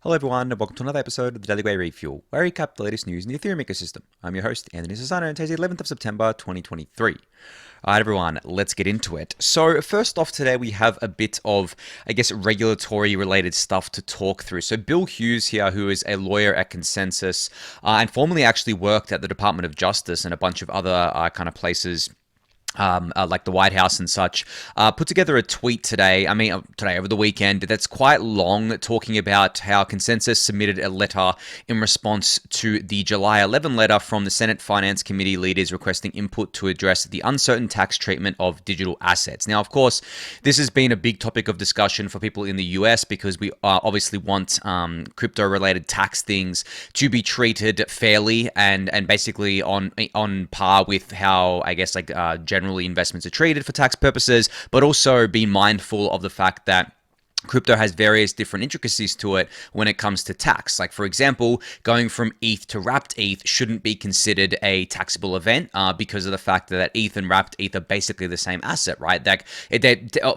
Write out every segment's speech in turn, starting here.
Hello everyone, and welcome to another episode of the Daily Gwei Refuel, where I recap the latest news in the Ethereum ecosystem. I'm your host, Anthony Sassano, and today's the 11th of September, 2023. Alright everyone, let's get into it. So first off today, we have a bit of, regulatory related stuff to talk through. So Bill Hughes here, who is a lawyer at Consensys, and formerly actually worked at the Department of Justice and a bunch of other kind of places, like the White House and such, put together a tweet today over the weekend, that's quite long, talking about how Consensys submitted a letter in response to the July 11 letter from the Senate Finance Committee leaders requesting input to address the uncertain tax treatment of digital assets. Now, of course, this has been a big topic of discussion for people in the US because we obviously want crypto-related tax things to be treated fairly and basically on par with how, generally investments are treated for tax purposes, but also be mindful of the fact that crypto has various different intricacies to it when it comes to tax. Like, for example, going from ETH to wrapped ETH shouldn't be considered a taxable event because of the fact that ETH and wrapped ETH are basically the same asset, right?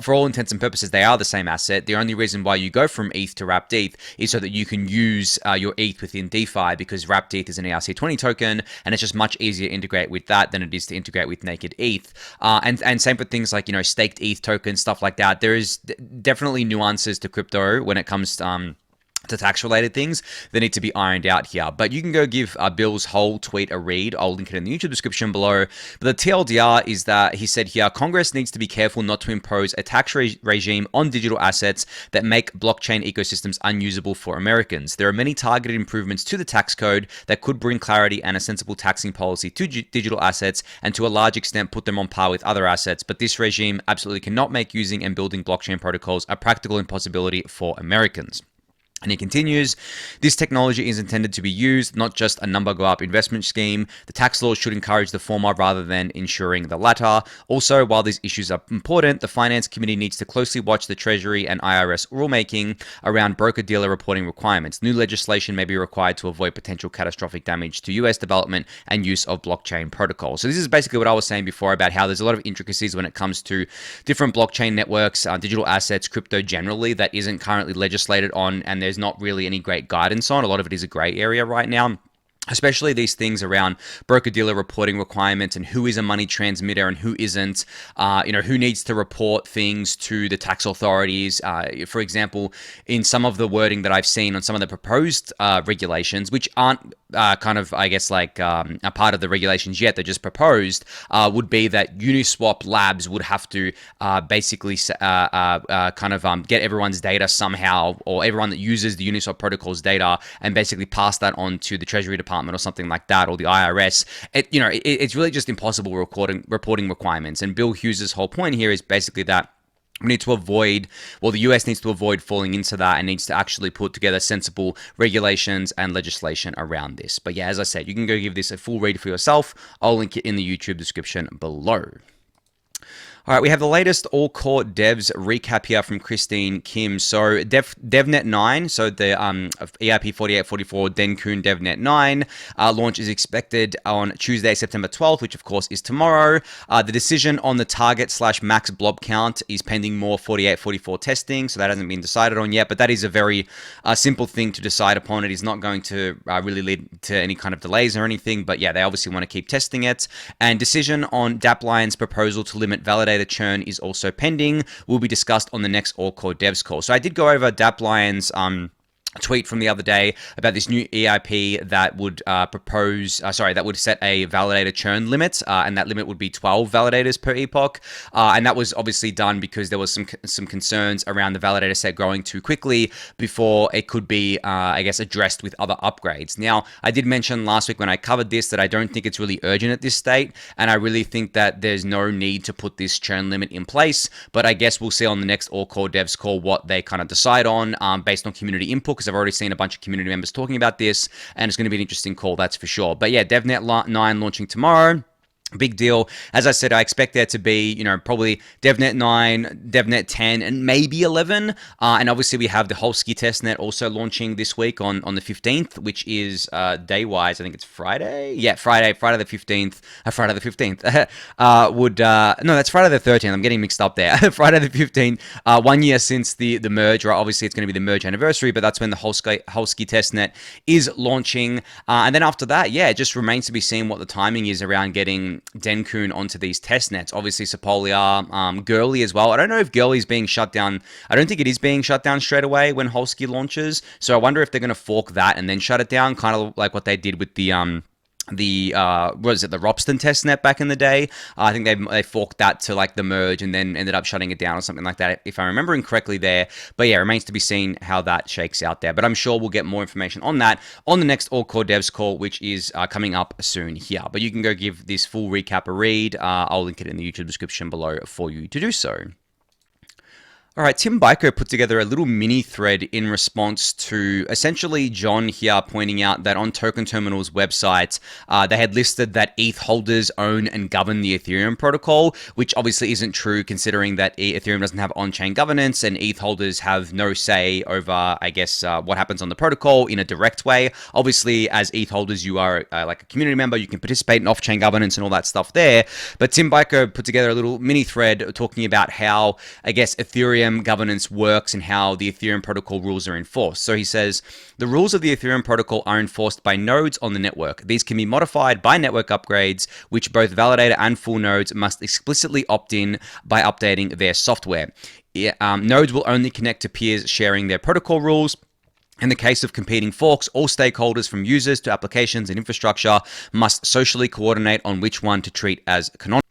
For all intents and purposes, they are the same asset. The only reason why you go from ETH to wrapped ETH is so that you can use your ETH within DeFi, because wrapped ETH is an ERC20 token, and it's just much easier to integrate with that than it is to integrate with naked ETH. And same for things like, staked ETH tokens, stuff like that. There is definitely nuances to crypto when it comes to tax-related things that need to be ironed out here. But you can go give Bill's whole tweet a read. I'll link it in the YouTube description below. But the TLDR is that he said here, Congress needs to be careful not to impose a tax regime on digital assets that make blockchain ecosystems unusable for Americans. There are many targeted improvements to the tax code that could bring clarity and a sensible taxing policy to digital assets and to a large extent put them on par with other assets. But this regime absolutely cannot make using and building blockchain protocols a practical impossibility for Americans. And he continues, this technology is intended to be used, not just a number go up investment scheme. The tax laws should encourage the former rather than ensuring the latter. Also, while these issues are important, the Finance Committee needs to closely watch the Treasury and IRS rulemaking around broker-dealer reporting requirements. New legislation may be required to avoid potential catastrophic damage to US development and use of blockchain protocols. So this is basically what I was saying before about how there's a lot of intricacies when it comes to different blockchain networks, digital assets, crypto generally, that isn't currently legislated on, and there's not really any great guidance on. A lot of it is a gray area right now, especially these things around broker-dealer reporting requirements and who is a money transmitter and who isn't, who needs to report things to the tax authorities. For example, in some of the wording that I've seen on some of the proposed regulations, which aren't a part of the regulations yet, they're just proposed, would be that Uniswap Labs would have to get everyone's data somehow, or everyone that uses the Uniswap protocol's data, and basically pass that on to the Treasury Department or something like that, or the IRS. It's really just impossible reporting requirements. And Bill Hughes' whole point here is basically that we need to avoid, the US needs to avoid falling into that and needs to actually put together sensible regulations and legislation around this. But yeah, as I said, you can go give this a full read for yourself. I'll link it in the YouTube description below. All right, we have the latest all-core devs recap here from Christine Kim. So devnet 9, so the EIP 4844 Dencun devnet 9 launch is expected on Tuesday, September 12th, which of course is tomorrow. The decision on the target/max blob count is pending more 4844 testing, so that hasn't been decided on yet, but that is a very simple thing to decide upon. It is not going to really lead to any kind of delays or anything, but yeah, they obviously want to keep testing it. And decision on Dapplion's proposal to limit validator churn is also pending. Will be discussed on the next All Core Devs call. So I did go over Dapplion's tweet from the other day about this new EIP that would that would set a validator churn limit, and that limit would be 12 validators per epoch, and that was obviously done because there was some concerns around the validator set growing too quickly before it could be addressed with other upgrades. Now, I did mention last week when I covered this that I don't think it's really urgent at this state, and I really think that there's no need to put this churn limit in place, but I guess we'll see on the next All Core Devs call what they kind of decide on based on community input, because I've already seen a bunch of community members talking about this, and it's going to be an interesting call, that's for sure. But yeah, devnet 9 launching tomorrow. Big deal. As I said, I expect there to be, probably DevNet 9, DevNet 10, and maybe 11. And obviously, we have the Holsky testnet also launching this week on the 15th, which is day-wise. I think it's Friday. Yeah, Friday the 15th. Friday the 15th. No, that's Friday the 13th. I'm getting mixed up there. Friday the 15th. 1 year since the merge, right? Obviously, it's going to be the merge anniversary, but that's when the Holsky testnet is launching. And then after that, yeah, it just remains to be seen what the timing is around getting Dencun onto these test nets. Obviously, Sepolia, Gurley as well. I don't know if Gurley's being shut down. I don't think it is being shut down straight away when Holsky launches. So I wonder if they're going to fork that and then shut it down, kind of like what they did with the what is it, the Ropsten testnet back in the day. I think they forked that to like the merge and then ended up shutting it down or something like that, if I'm remembering correctly there. But yeah, it remains to be seen how that shakes out there. But I'm sure we'll get more information on that on the next All Core Devs call, which is coming up soon here. But you can go give this full recap a read. I'll link it in the YouTube description below for you to do so. All right, Tim Byko put together a little mini thread in response to essentially John here pointing out that on Token Terminal's website, they had listed that ETH holders own and govern the Ethereum protocol, which obviously isn't true considering that Ethereum doesn't have on-chain governance and ETH holders have no say over, I guess, what happens on the protocol in a direct way. Obviously, as ETH holders, you are like a community member, you can participate in off-chain governance and all that stuff there. But Tim Byko put together a little mini thread talking about how, I guess, Ethereum governance works and how the Ethereum protocol rules are enforced. So he says, the rules of the Ethereum protocol are enforced by nodes on the network. These can be modified by network upgrades, which both validator and full nodes must explicitly opt in by updating their software. Nodes will only connect to peers sharing their protocol rules. In the case of competing forks, all stakeholders from users to applications and infrastructure must socially coordinate on which one to treat as canonical.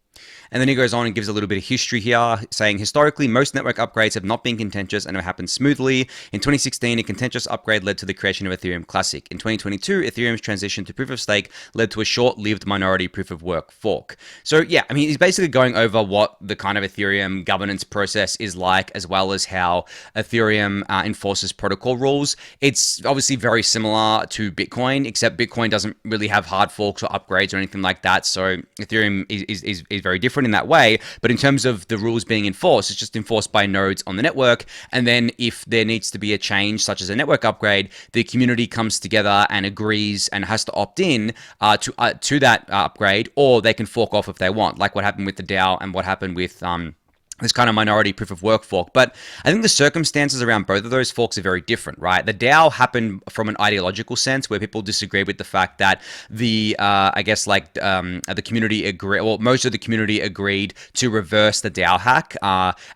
And then he goes on and gives a little bit of history here, saying, historically, most network upgrades have not been contentious and have happened smoothly. In 2016, a contentious upgrade led to the creation of Ethereum Classic. In 2022, Ethereum's transition to proof of stake led to a short-lived minority proof of work fork. So yeah, I mean, he's basically going over what the kind of Ethereum governance process is like, as well as how Ethereum enforces protocol rules. It's obviously very similar to Bitcoin, except Bitcoin doesn't really have hard forks or upgrades or anything like that. So Ethereum is very different in that way, but in terms of the rules being enforced, it's just enforced by nodes on the network. And then if there needs to be a change, such as a network upgrade, the community comes together and agrees and has to opt in to that upgrade, or they can fork off if they want, like what happened with the DAO and what happened with this kind of minority proof of work fork. But I think the circumstances around both of those forks are very different, right? The DAO happened from an ideological sense where people disagree with the fact that the community most of the community agreed to reverse the DAO hack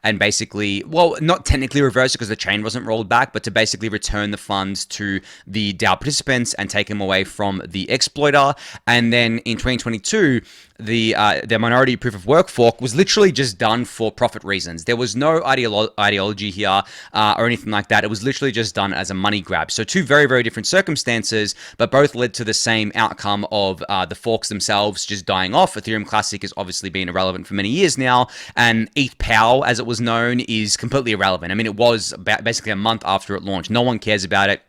and basically, well, not technically reverse it because the chain wasn't rolled back, but to basically return the funds to the DAO participants and take them away from the exploiter. And then in 2022, the minority proof of work fork was literally just done for profit reasons. There was no ideology here or anything like that. It was literally just done as a money grab. So two very, very different circumstances, but both led to the same outcome of the forks themselves just dying off. Ethereum Classic has obviously been irrelevant for many years now, and ETH POW, as it was known, is completely irrelevant. I mean, it was basically a month after it launched. No one cares about it,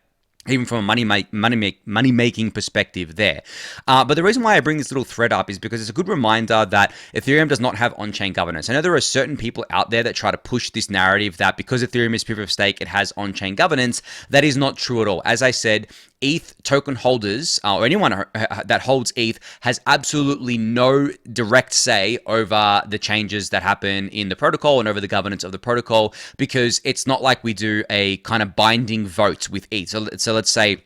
even from a money-making perspective there. But the reason why I bring this little thread up is because it's a good reminder that Ethereum does not have on-chain governance. I know there are certain people out there that try to push this narrative that because Ethereum is proof of stake, it has on-chain governance. That is not true at all. As I said, ETH token holders, or anyone that holds ETH, has absolutely no direct say over the changes that happen in the protocol and over the governance of the protocol, because it's not like we do a kind of binding vote with ETH. So let's say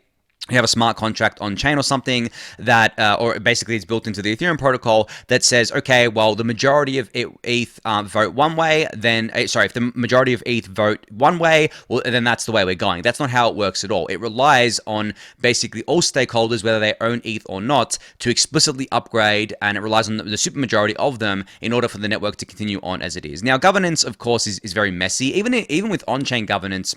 you have a smart contract on chain or something that, or basically it's built into the Ethereum protocol that says, okay, well, the majority of ETH vote one way, then, if the majority of ETH vote one way, well, then that's the way we're going. That's not how it works at all. It relies on basically all stakeholders, whether they own ETH or not, to explicitly upgrade, and it relies on the supermajority of them in order for the network to continue on as it is. Now, governance, of course, is very messy. Even with on-chain governance,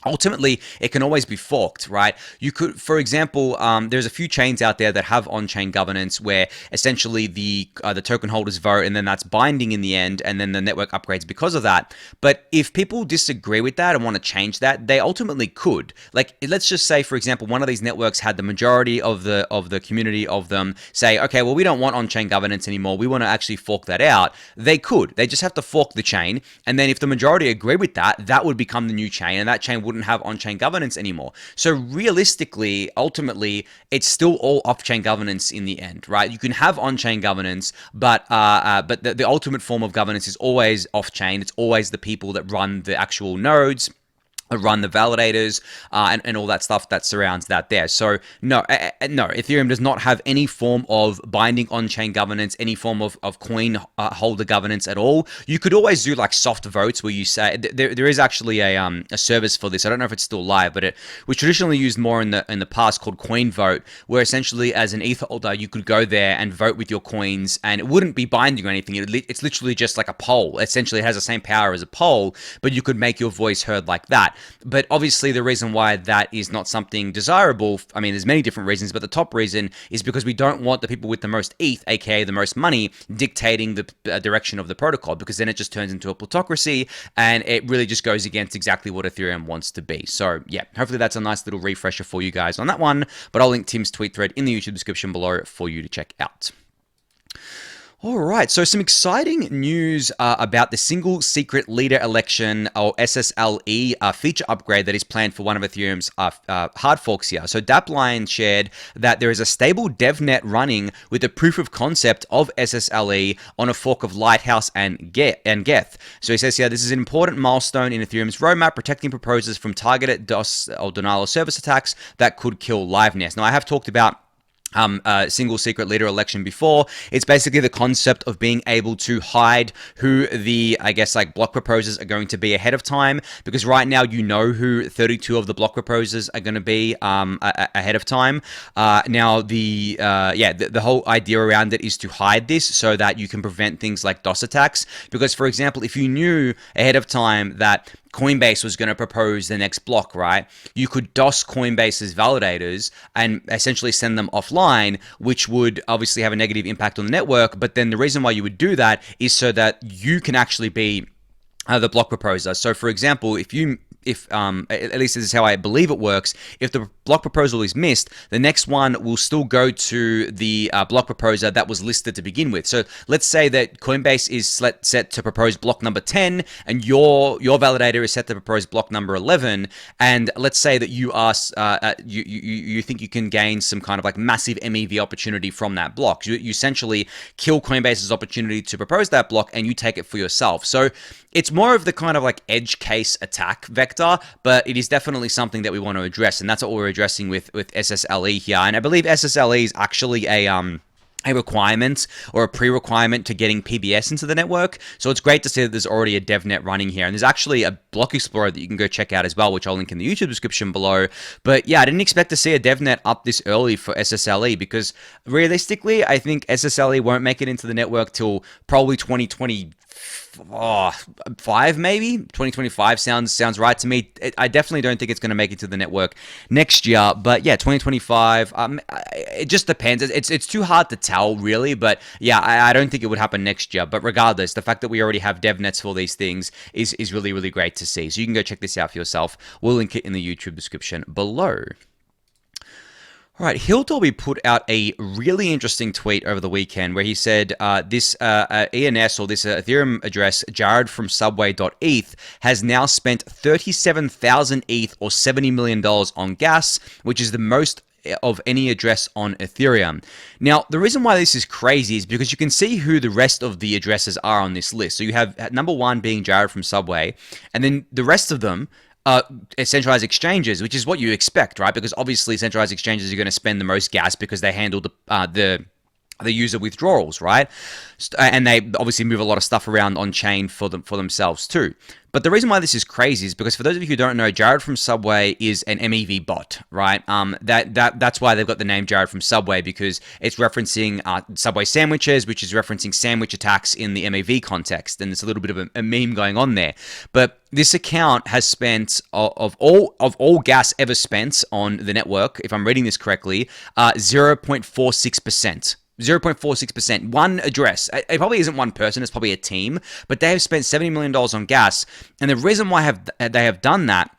ultimately it can always be forked, right? You could, for example, there's a few chains out there that have on-chain governance where essentially the token holders vote and then that's binding in the end, and then the network upgrades because of that. But if people disagree with that and want to change that, they ultimately could. Like, let's just say, for example, one of these networks had the majority of the community of them say, okay, well, we don't want on-chain governance anymore, we want to actually fork that out. They could. They just have to fork the chain, and then if the majority agree with that, that would become the new chain, and that chain wouldn't have on-chain governance anymore. So realistically, ultimately, it's still all off-chain governance in the end, right? You can have on-chain governance, but the ultimate form of governance is always off-chain. It's always the people that run the actual nodes, run the validators, and all that stuff that surrounds that there. So no, Ethereum does not have any form of binding on-chain governance, any form of coin holder governance at all. You could always do like soft votes where you say, there is actually a service for this. I don't know if it's still live, but it was traditionally used more in the past, called Coin Vote, where essentially as an ether holder, you could go there and vote with your coins, and it wouldn't be binding or anything. It's literally just like a poll. Essentially, it has the same power as a poll, but you could make your voice heard like that. But obviously the reason why that is not something desirable, I mean, there's many different reasons, but the top reason is because we don't want the people with the most ETH, aka the most money, dictating the direction of the protocol, because then it just turns into a plutocracy, and it really just goes against exactly what Ethereum wants to be. So yeah, hopefully that's a nice little refresher for you guys on that one, but I'll link Tim's tweet thread in the YouTube description below for you to check out. All right, so some exciting news about the single secret leader election, or SSLE, feature upgrade that is planned for one of Ethereum's hard forks here. So Dapline shared that there is a stable devnet running with a proof of concept of SSLE on a fork of Lighthouse and Geth. So he says here, this is an important milestone in Ethereum's roadmap, protecting proposers from targeted DOS or denial of service attacks that could kill liveness. Now, I have talked about single secret leader election before. It's basically the concept of being able to hide who the, I guess, like block proposers are going to be ahead of time, because right now you know who 32 of the block proposers are going to be ahead of time. Now the whole idea around it is to hide this so that you can prevent things like DOS attacks, because for example, if you knew ahead of time that Coinbase was going to propose the next block, right? You could DOS Coinbase's validators and essentially send them offline, which would obviously have a negative impact on the network. But then the reason why you would do that is so that you can actually be the block proposer. So for example, if at least this is how I believe it works, if the block proposal is missed, the next one will still go to the block proposer that was listed to begin with. So let's say that Coinbase is set to propose block number 10, and your validator is set to propose block number 11, and let's say that you are you think you can gain some kind of like massive MEV opportunity from that block. You essentially kill Coinbase's opportunity to propose that block, and you take it for yourself. So it's more of the kind of like edge case attack vector, but it is definitely something that we want to address, and that's what we're addressing with SSLE here. And I believe SSLE is actually a requirement or a pre-requirement to getting PBS into the network. So it's great to see that there's already a devnet running here. And there's actually a block explorer that you can go check out as well, which I'll link in the YouTube description below. But yeah, I didn't expect to see a devnet up this early for SSLE, because realistically, I think SSLE won't make it into the network till probably 2025, maybe 2025 sounds right to me. I definitely don't think it's going to make it to the network next year, but yeah, 2025. It just depends. It's too hard to tell, really, but yeah, I don't think it would happen next year. But regardless, the fact that we already have devnets for these things is really, really great to see. So you can go check this out for yourself. We'll link it in the YouTube description below. All right, Hildolby put out a really interesting tweet over the weekend where he said this ENS, or this Ethereum address, Jared from Subway.eth, has now spent 37,000 ETH or $70 million on gas, which is the most of any address on Ethereum. Now, the reason why this is crazy is because you can see who the rest of the addresses are on this list. So you have number one being Jared from Subway, and then the rest of them centralized exchanges, which is what you expect, right? Because obviously centralized exchanges are going to spend the most gas because they handle the the user withdrawals, right? And they obviously move a lot of stuff around on chain for themselves too. But the reason why this is crazy is because for those of you who don't know, Jared from Subway is an MEV bot, right? That's why they've got the name Jared from Subway, because it's referencing Subway sandwiches, which is referencing sandwich attacks in the MEV context, and there's a little bit of a meme going on there. But this account has spent of all gas ever spent on the network, if I'm reading this correctly, 0.46%. 0.46%. One address. It probably isn't one person, it's probably a team, but they have spent $70 million on gas. And the reason why they have done that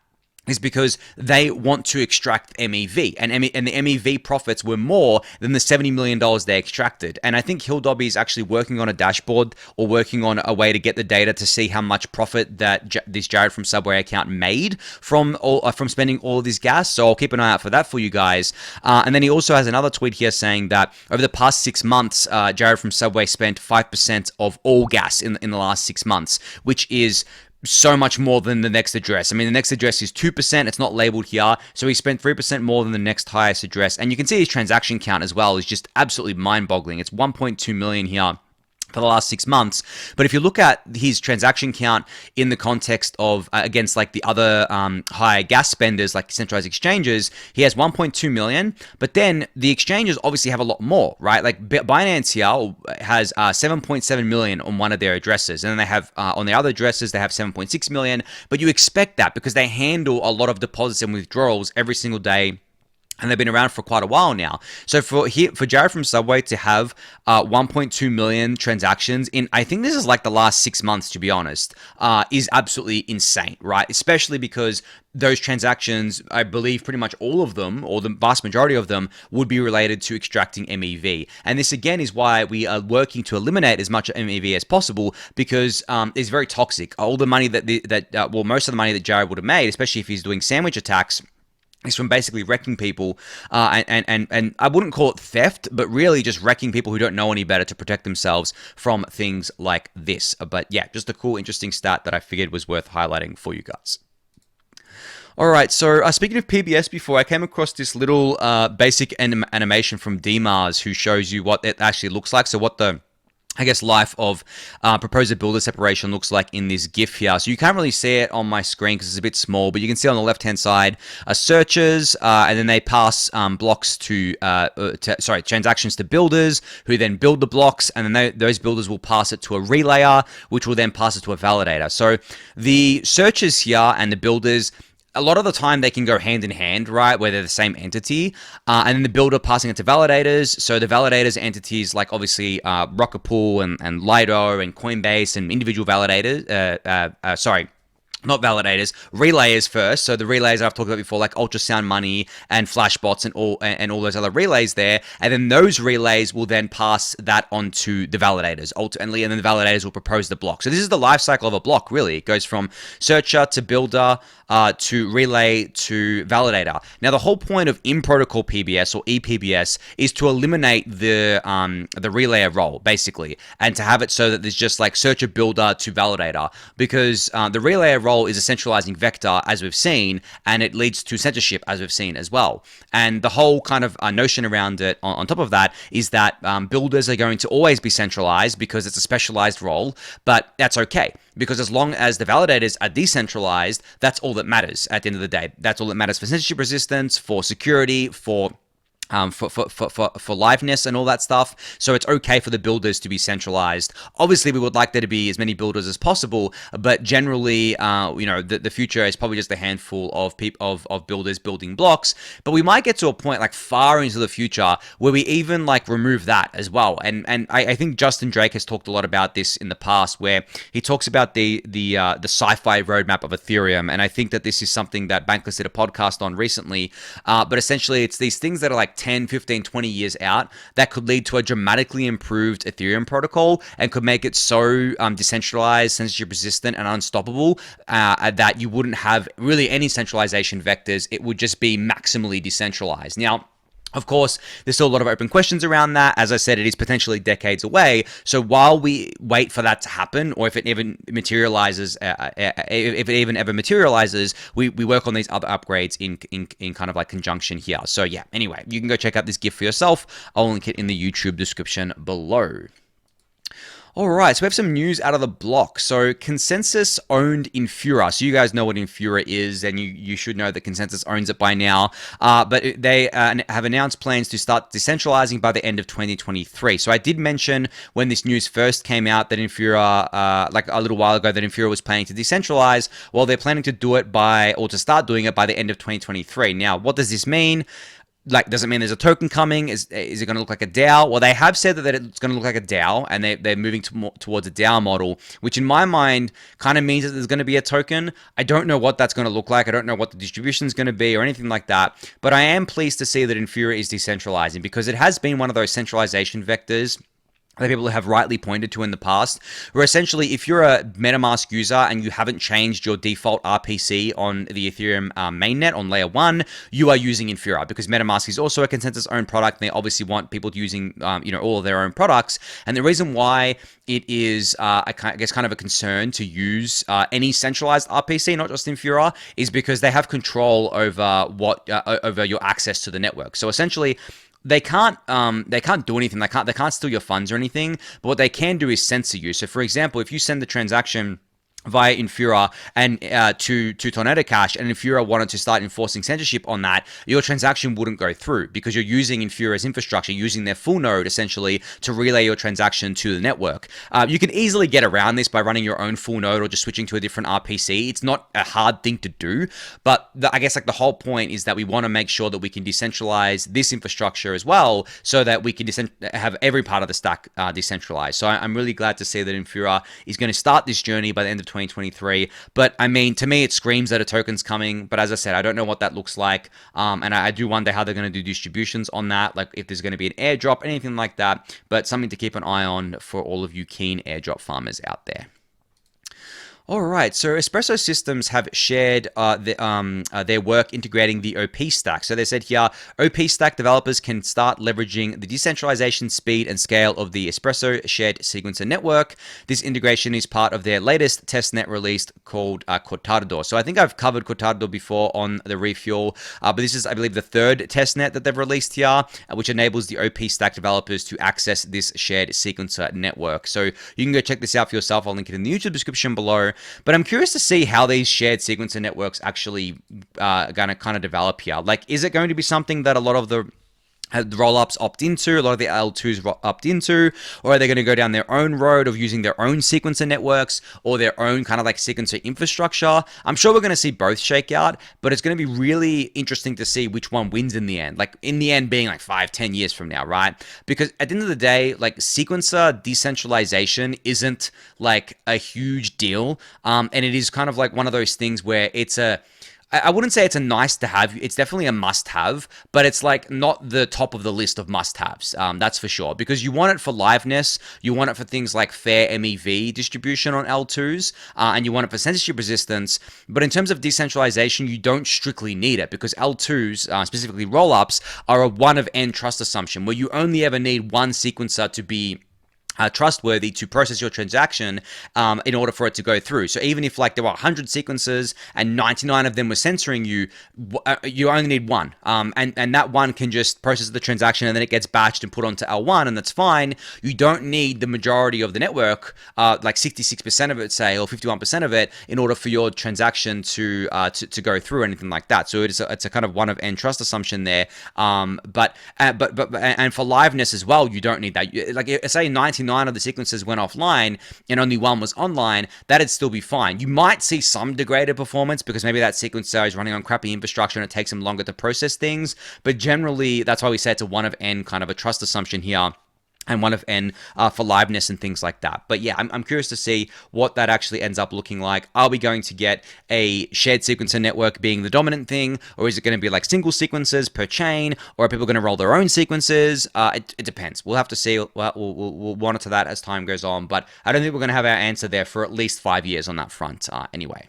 is because they want to extract MEV, and the MEV profits were more than the $70 million they extracted. And I think Hildobby is actually working on a dashboard or working on a way to get the data to see how much profit that this Jared from Subway account made from spending all of this gas. So I'll keep an eye out for that for you guys. And then he also has another tweet here saying that over the past 6 months, Jared from Subway spent 5% of all gas in the last 6 months, which is so much more than the next address. I mean, the next address is 2%. It's not labeled here. So he spent 3% more than the next highest address. And you can see his transaction count as well is just absolutely mind-boggling. It's 1.2 million here for the last 6 months. But if you look at his transaction count in the context of against like the other high gas spenders like centralized exchanges, he has 1.2 million. But then the exchanges obviously have a lot more, right? Like Binance here has 7.7 million on one of their addresses, and then they have on the other addresses they have 7.6 million. But you expect that because they handle a lot of deposits and withdrawals every single day. And they've been around for quite a while now. So for Jared from Subway to have 1.2 million transactions in, I think this is like the last 6 months, to be honest, is absolutely insane, right? Especially because those transactions, I believe pretty much all of them, or the vast majority of them, would be related to extracting MEV. And this again is why we are working to eliminate as much MEV as possible, because it's very toxic. All the money most of the money that Jared would have made, especially if he's doing sandwich attacks, is from basically wrecking people, and I wouldn't call it theft, but really just wrecking people who don't know any better to protect themselves from things like this. But yeah, just a cool, interesting stat that I figured was worth highlighting for you guys. All right, so speaking of PBS before, I came across this little basic animation from DMars who shows you what it actually looks like. So what the life of proposer-builder separation looks like in this GIF here. So you can't really see it on my screen because it's a bit small, but you can see on the left-hand side searches, and then they pass blocks transactions to builders, who then build the blocks, and then those builders will pass it to a relayer, which will then pass it to a validator. So the searches here and the builders, a lot of the time they can go hand in hand, right, where they're the same entity, and then the builder passing it to validators. So the validators entities like obviously Rocket Pool and Lido and Coinbase and individual validators, not validators, relayers first. So the relays I've talked about before, like Ultrasound Money and Flashbots and all those other relays there. And then those relays will then pass that on to the validators ultimately, and then the validators will propose the block. So this is the life cycle of a block, really. It goes from searcher to builder to relay to validator. Now, the whole point of in-protocol PBS or ePBS is to eliminate the relayer role, basically, and to have it so that there's just like searcher, builder to validator, because the relayer role is a centralizing vector, as we've seen, and it leads to censorship, as we've seen as well. And the whole kind of notion around it on top of that is that builders are going to always be centralized because it's a specialized role, but that's okay, because as long as the validators are decentralized, that's all that matters at the end of the day. That's all that matters for censorship resistance, for security, for liveness and all that stuff. So it's okay for the builders to be centralized. Obviously, we would like there to be as many builders as possible, but generally, the future is probably just a handful of builders building blocks. But we might get to a point like far into the future where we even like remove that as well. And I think Justin Drake has talked a lot about this in the past, where he talks about the sci-fi roadmap of Ethereum. And I think that this is something that Bankless did a podcast on recently. But essentially, it's these things that are like 10, 15, 20 years out that could lead to a dramatically improved Ethereum protocol and could make it so decentralized, censorship resistant, and unstoppable that you wouldn't have really any centralization vectors. It would just be maximally decentralized. Now, Of course, there's still a lot of open questions around that. As I said, it is potentially decades away. So while we wait for that to happen, or if it even materializes, if it even ever materializes, we work on these other upgrades in kind of like conjunction here. So yeah, anyway, you can go check out this GIF for yourself. I'll link it in the YouTube description below. All right, so we have some news out of the block. So Consensys owned Infura. So you guys know what Infura is, and you should know that Consensys owns it by now. But they have announced plans to start decentralizing by the end of 2023. So I did mention when this news first came out that Infura, like a little while ago, that Infura was planning to decentralize. Well, they're planning to do it to start doing it by the end of 2023. Now, what does this mean? Like, does it mean there's a token coming? Is it going to look like a DAO? Well, they have said that it's going to look like a DAO, and they're moving towards a DAO model, which in my mind kind of means that there's going to be a token. I don't know what that's going to look like. I don't know what the distribution is going to be or anything like that. But I am pleased to see that Infura is decentralizing, because it has been one of those centralization vectors that people have rightly pointed to in the past, where essentially if you're a MetaMask user and you haven't changed your default RPC on the Ethereum mainnet on layer 1, you are using Infura, because MetaMask is also a Consensys owned product, and they obviously want people using all of their own products. And the reason why it is, I guess, kind of a concern to use any centralized RPC, not just Infura, is because they have control over over your access to the network. So essentially, they can't do anything. They can't steal your funds or anything. But what they can do is censor you. So, for example, if you send the transaction via Infura and to Tornado Cash, and Infura wanted to start enforcing censorship on that, your transaction wouldn't go through, because you're using Infura's infrastructure, using their full node essentially to relay your transaction to the network. You can easily get around this by running your own full node or just switching to a different RPC. It's not a hard thing to do, but I guess like the whole point is that we want to make sure that we can decentralize this infrastructure as well, so that we can have every part of the stack decentralized. So I'm really glad to see that Infura is going to start this journey by the end of 2023. But I mean, to me, it screams that a token's coming. But as I said, I don't know what that looks like. And I do wonder how they're going to do distributions on that, like if there's going to be an airdrop, anything like that. But something to keep an eye on for all of you keen airdrop farmers out there. All right, so Espresso Systems have shared their work integrating the OP stack. So they said here, OP stack developers can start leveraging the decentralization, speed, and scale of the Espresso Shared Sequencer Network. This integration is part of their latest testnet release called Cortado. So I think I've covered Cortado before on the Refuel, but this is, I believe, the third testnet that they've released here, which enables the OP stack developers to access this shared sequencer network. So you can go check this out for yourself. I'll link it in the YouTube description below. But I'm curious to see how these shared sequencer networks actually are going to kind of develop here. Like, is it going to be something that a lot of the roll-ups opt into, a lot of the L2s opt into, or are they going to go down their own road of using their own sequencer networks or their own kind of like sequencer infrastructure? I'm sure we're going to see both shake out, but it's going to be really interesting to see which one wins in the end. Like, in the end being like 5-10 years from now, right? Because at the end of the day, like, sequencer decentralization isn't like a huge deal, and it is kind of like one of those things where I wouldn't say it's a nice to have. It's definitely a must have, but it's like not the top of the list of must haves. That's for sure, because you want it for liveness. You want it for things like fair MEV distribution on L2s, and you want it for censorship resistance. But in terms of decentralization, you don't strictly need it, because L2s, specifically rollups, are a one of n trust assumption, where you only ever need one sequencer to be trustworthy to process your transaction in order for it to go through. So even if like there were 100 sequences and 99 of them were censoring you, you only need one. And that one can just process the transaction, and then it gets batched and put onto L1, and that's fine. You don't need the majority of the network, like 66% of it, say, or 51% of it, in order for your transaction to go through, anything like that. So it's a kind of one of n trust assumption there. But for liveness as well, you don't need that. Like, say 99 of the sequences went offline and only one was online, that'd still be fine. You might see some degraded performance because maybe that sequencer is running on crappy infrastructure and it takes them longer to process things. But generally, that's why we say it's a one of n kind of a trust assumption here, and one of n for liveness and things like that. But yeah, I'm curious to see what that actually ends up looking like. Are we going to get a shared sequencer network being the dominant thing, or is it going to be like single sequences per chain, or are people going to roll their own sequences? It depends. We'll have to see. We'll monitor that as time goes on, but I don't think we're going to have our answer there for at least 5 years on that front anyway.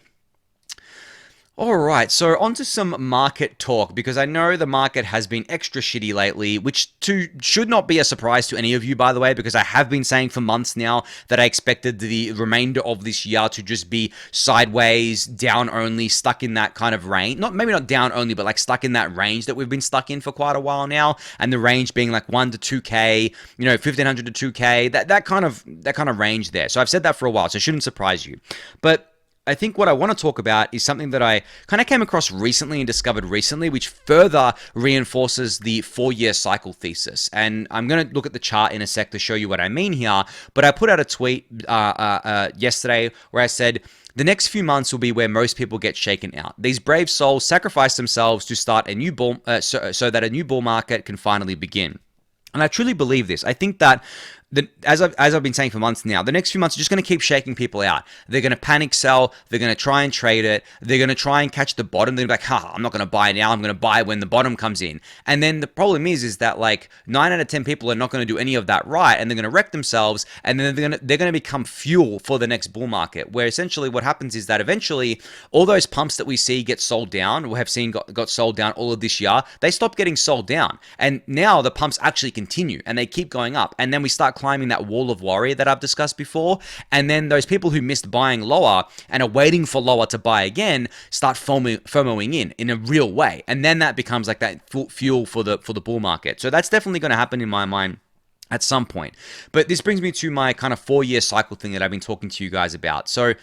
All right, so on to some market talk because I know the market has been extra shitty lately, which should not be a surprise to any of you, by the way, because I have been saying for months now that I expected the remainder of this year to just be sideways, down only, stuck in that kind of range. Maybe not down only, but like stuck in that range that we've been stuck in for quite a while now, and the range being like 1 to 2K, 1500 to 2K, that kind of range there. So I've said that for a while, so it shouldn't surprise you, but I think what I want to talk about is something that I kind of came across recently and discovered recently, which further reinforces the 4-year cycle thesis. And I'm going to look at the chart in a sec to show you what I mean here. But I put out a tweet yesterday where I said, the next few months will be where most people get shaken out. These brave souls sacrifice themselves to start a new bull, so that a new bull market can finally begin. And I truly believe this. I think that as I've been saying for months now, the next few months are just going to keep shaking people out. They're going to panic sell. They're going to try and trade it. They're going to try and catch the bottom. They're going to be like, I'm not going to buy now. I'm going to buy when the bottom comes in. And then the problem is that like 9 out of 10 people are not going to do any of that right, and they're going to wreck themselves. And then they're going to become fuel for the next bull market, where essentially what happens is that eventually all those pumps that we see get sold down, or have seen got sold down all of this year, they stop getting sold down. And now the pumps actually continue and they keep going up. And then we start climbing that wall of worry that I've discussed before. And then those people who missed buying lower and are waiting for lower to buy again start FOMOing in a real way. And then that becomes like that fuel for the bull market. So that's definitely going to happen in my mind at some point. But this brings me to my kind of 4-year cycle thing that I've been talking to you guys about. So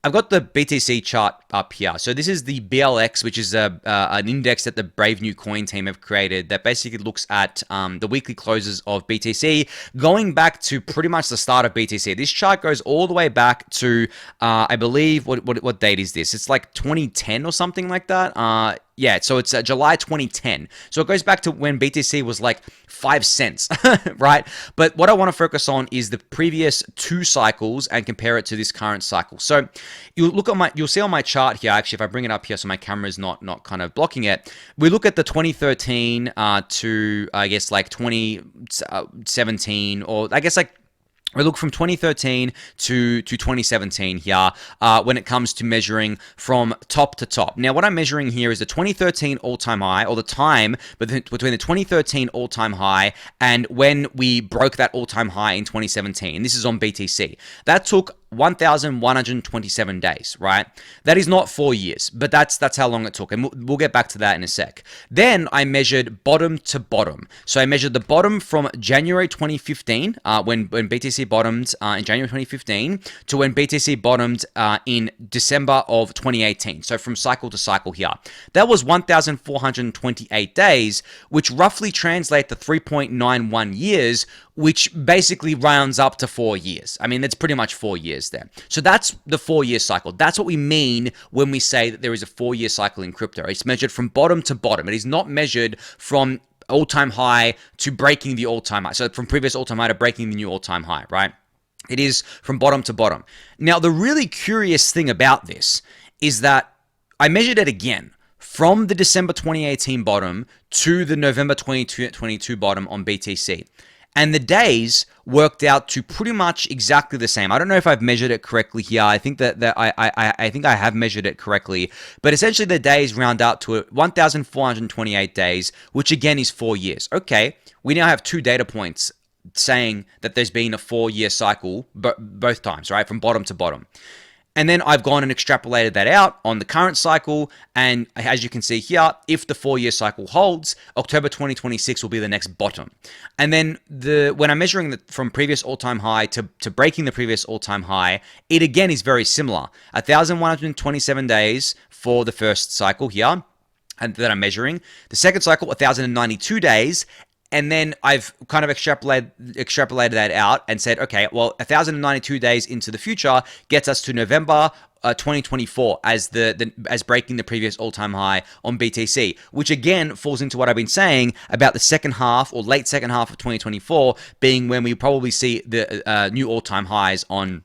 I've got the BTC chart up here. So this is the BLX, which is an index that the Brave New Coin team have created that basically looks at the weekly closes of BTC going back to pretty much the start of BTC. This chart goes all the way back to, I believe, what date is this? It's like 2010 or something like that. Yeah, so it's July 2010. So it goes back to when BTC was like 5 cents, right? But what I want to focus on is the previous 2 cycles and compare it to this current cycle. So you'll see on my chart here, actually, if I bring it up here so my camera is not kind of blocking it, we look at the 2013 to, I guess, like 2017, or I guess like we look from 2013 to 2017 here when it comes to measuring from top to top. Now, what I'm measuring here is the 2013 all-time high, or the time between the 2013 all-time high and when we broke that all-time high in 2017. This is on BTC. That took 1,127 days, right? That is not 4 years, but that's how long it took, and we'll get back to that in a sec. Then I measured bottom to bottom. So I measured the bottom from January 2015, when BTC bottomed in January 2015, to when BTC bottomed in December of 2018. So from cycle to cycle here. That was 1,428 days, which roughly translate to 3.91 years, which basically rounds up to 4 years. I mean, that's pretty much 4 years there. So that's the 4-year cycle. That's what we mean when we say that there is a 4-year cycle in crypto. It's measured from bottom to bottom. It is not measured from all-time high to breaking the all-time high. So from previous all-time high to breaking the new all-time high, right? It is from bottom to bottom. Now, the really curious thing about this is that I measured it again from the December 2018 bottom to the November 2022 bottom on BTC. And the days worked out to pretty much exactly the same. I don't know if I've measured it correctly here. I think that I think I have measured it correctly. But essentially the days round out to 1,428 days, which again is 4 years. Okay, we now have 2 data points saying that there's been a 4-year cycle both times, right? From bottom to bottom. And then I've gone and extrapolated that out on the current cycle. And as you can see here, if the 4-year cycle holds, October 2026 will be the next bottom. And then when I'm measuring from previous all-time high to breaking the previous all-time high, it again is very similar. 1,127 days for the first cycle here and that I'm measuring. The second cycle, 1,092 days. And then I've kind of extrapolated that out and said, okay, well, 1,092 days into the future gets us to November 2024 as breaking the previous all-time high on BTC, which again falls into what I've been saying about the second half or late second half of 2024 being when we probably see the new all-time highs on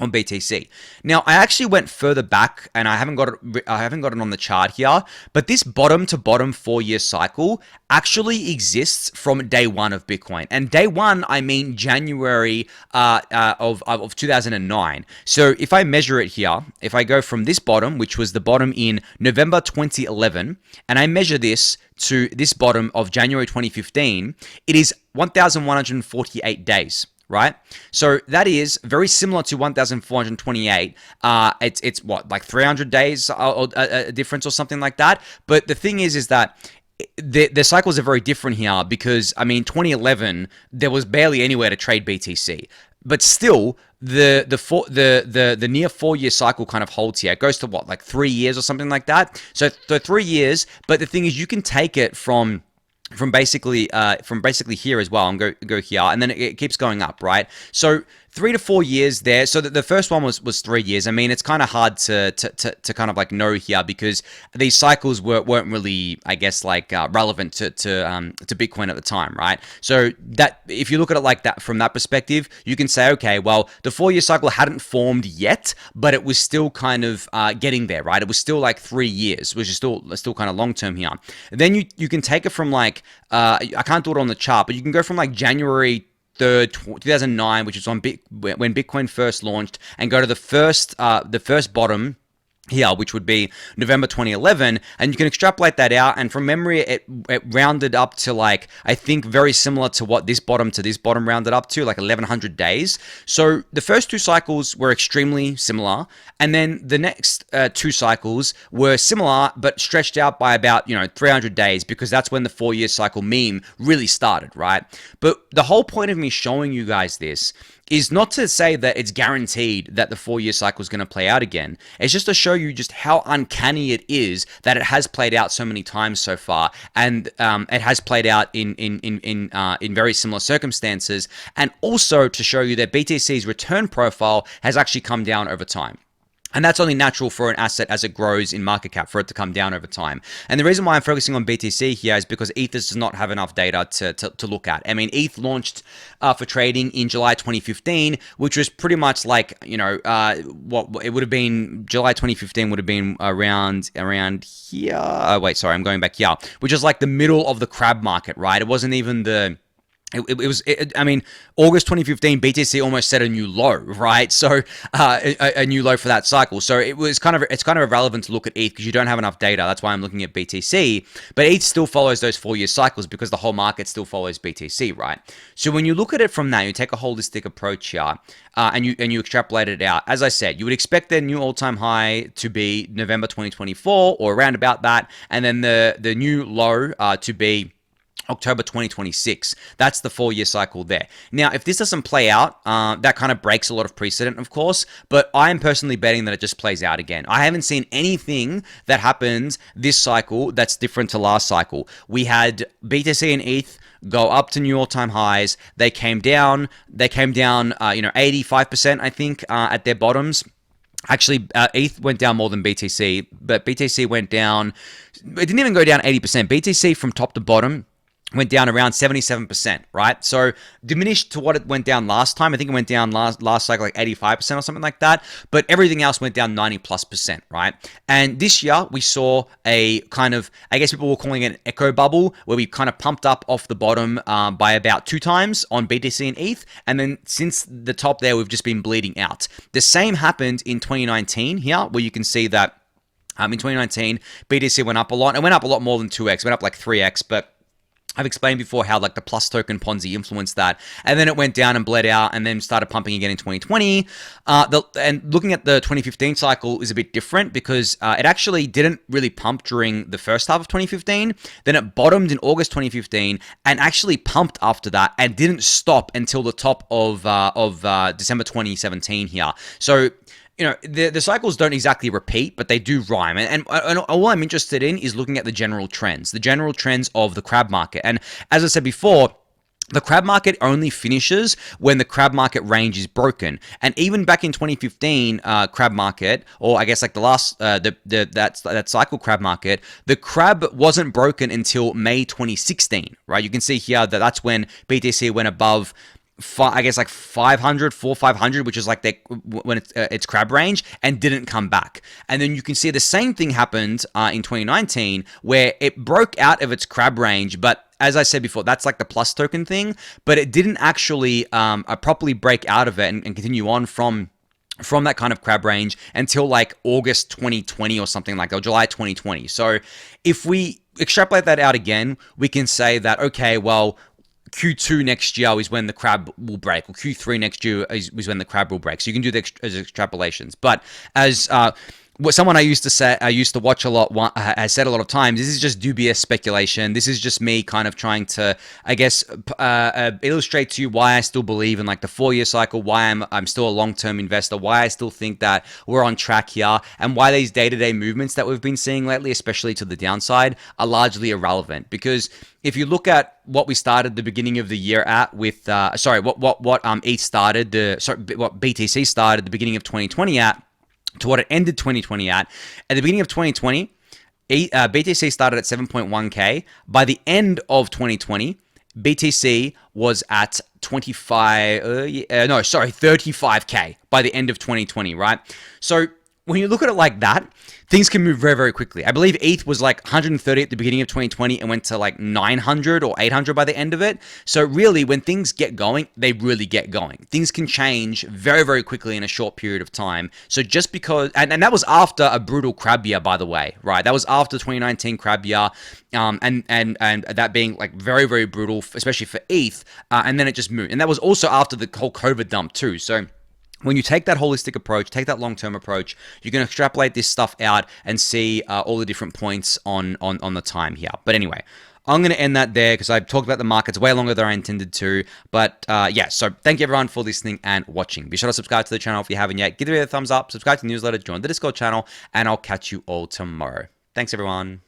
on BTC. Now, I actually went further back, and I haven't got it on the chart here, but this bottom to bottom 4-year cycle actually exists from day one of Bitcoin. And day one, I mean January of 2009. So if I measure it here, if I go from this bottom, which was the bottom in November 2011, and I measure this to this bottom of January 2015, it is 1,148 days. Right? So that is very similar to 1,428. It's what, like 300 days a difference or something like that. But the thing is that the cycles are very different here because, I mean, 2011, there was barely anywhere to trade BTC. But still, the near 4-year cycle kind of holds here. It goes to what, like 3 years or something like that. So 3 years. But the thing is, you can take it from basically here as well and go here, and then it keeps going up, right? So 3 to 4 years there. So the first one was 3 years. I mean, it's kind of hard to kind of like know here because these cycles weren't really, I guess, like relevant to Bitcoin at the time, right? So that if you look at it like that from that perspective, you can say, okay, well, the 4-year cycle hadn't formed yet, but it was still kind of getting there, right? It was still like 3 years, which is still kind of long term here. And then you can take it from like I can't do it on the chart, but you can go from like January 3rd, 2009, which is when Bitcoin first launched, and go to the first bottom here, which would be November 2011, and you can extrapolate that out, and from memory it rounded up to, like, I think very similar to what this bottom to this bottom rounded up to, like 1,100 days. So the first 2 cycles were extremely similar, and then the next 2 cycles were similar but stretched out by about 300 days, because that's when the 4-year cycle meme really started, right? But the whole point of me showing you guys this is not to say that it's guaranteed that the 4-year cycle is going to play out again. It's just to show you just how uncanny it is that it has played out so many times so far, and it has played out in very similar circumstances, and also to show you that BTC's return profile has actually come down over time. And that's only natural for an asset as it grows in market cap, for it to come down over time. And the reason why I'm focusing on BTC here is because ETH does not have enough data to look at. I mean, ETH launched for trading in July 2015, which was pretty much like, what it would have been. July 2015 would have been around here. Oh, wait, sorry, I'm going back here, which is like the middle of the crab market, right? It wasn't even the... I mean, August 2015, BTC almost set a new low, right? So a new low for that cycle. So it's kind of irrelevant to look at ETH because you don't have enough data. That's why I'm looking at BTC. But ETH still follows those 4-year cycles because the whole market still follows BTC, right? So when you look at it from that, you take a holistic approach here, and you extrapolate it out. As I said, you would expect their new all-time high to be November 2024 or around about that, and then the new low to be October 2026. That's the 4-year cycle there. Now, if this doesn't play out, that kind of breaks a lot of precedent, of course, but I am personally betting that it just plays out again. I haven't seen anything that happens this cycle that's different to last cycle. We had BTC and ETH go up to new all-time highs. They came down, 85%, I think, at their bottoms. Actually, ETH went down more than BTC, but BTC went down, it didn't even go down 80%. BTC from top to bottom went down around 77%, right? So diminished to what it went down last time. I think it went down last cycle like 85% or something like that, but everything else went down 90+%, right? And this year we saw a kind of, I guess people were calling it an echo bubble, where we kind of pumped up off the bottom by about 2 times on BTC and ETH, and then since the top there, we've just been bleeding out. The same happened in 2019 here, where you can see that in 2019, BTC went up a lot. It went up a lot more than 2x, it went up like 3x, but I've explained before how like the plus token Ponzi influenced that, and then it went down and bled out and then started pumping again in 2020. And looking at the 2015 cycle is a bit different because it actually didn't really pump during the first half of 2015. Then it bottomed in August 2015 and actually pumped after that and didn't stop until the top of December 2017 here. So the cycles don't exactly repeat, but they do rhyme. And all I'm interested in is looking at the general trends of the crab market. And as I said before, the crab market only finishes when the crab market range is broken. And even back in 2015, crab market, or I guess like the last, that cycle crab market, the crab wasn't broken until May 2016, right? You can see here that that's when BTC went above I guess like 500, 500, which is like when it's crab range, and didn't come back. And then you can see the same thing happened in 2019, where it broke out of its crab range, but as I said before, that's like the plus token thing, but it didn't actually properly break out of it and continue on from that kind of crab range until like August 2020 or something like that, or July 2020. So if we extrapolate that out again, we can say that, okay, well, Q2 next year is when the crab will break, or Q3 next year is when the crab will break. So you can do the extrapolations. But as what someone I used to watch a lot has said a lot of times, this is just dubious speculation. This is just me kind of trying to, I guess, illustrate to you why I still believe in like the 4-year cycle, why I'm still a long-term investor, why I still think that we're on track here, and why these day-to-day movements that we've been seeing lately, especially to the downside, are largely irrelevant. Because if you look at what we started the beginning of the year at with, what ETH started, what BTC started the beginning of 2020 at, to what it ended 2020 at the beginning of 2020, BTC started at 7.1K. By the end of 2020, BTC was at 35K by the end of 2020, right? So when you look at it like that, things can move very, very quickly. I believe ETH was like 130 at the beginning of 2020 and went to like 900 or 800 by the end of it. So really, when things get going, they really get going. Things can change very, very quickly in a short period of time. So just because, and that was after a brutal crab year, by the way, right? That was after 2019 crab year, and that being like very, very brutal, especially for ETH. And then it just moved. And that was also after the whole COVID dump too. So when you take that holistic approach, take that long-term approach, you can extrapolate this stuff out and see all the different points on the time here. But anyway, I'm going to end that there because I've talked about the markets way longer than I intended to. But yeah, so thank you everyone for listening and watching. Be sure to subscribe to the channel if you haven't yet. Give it a thumbs up, subscribe to the newsletter, join the Discord channel, and I'll catch you all tomorrow. Thanks everyone.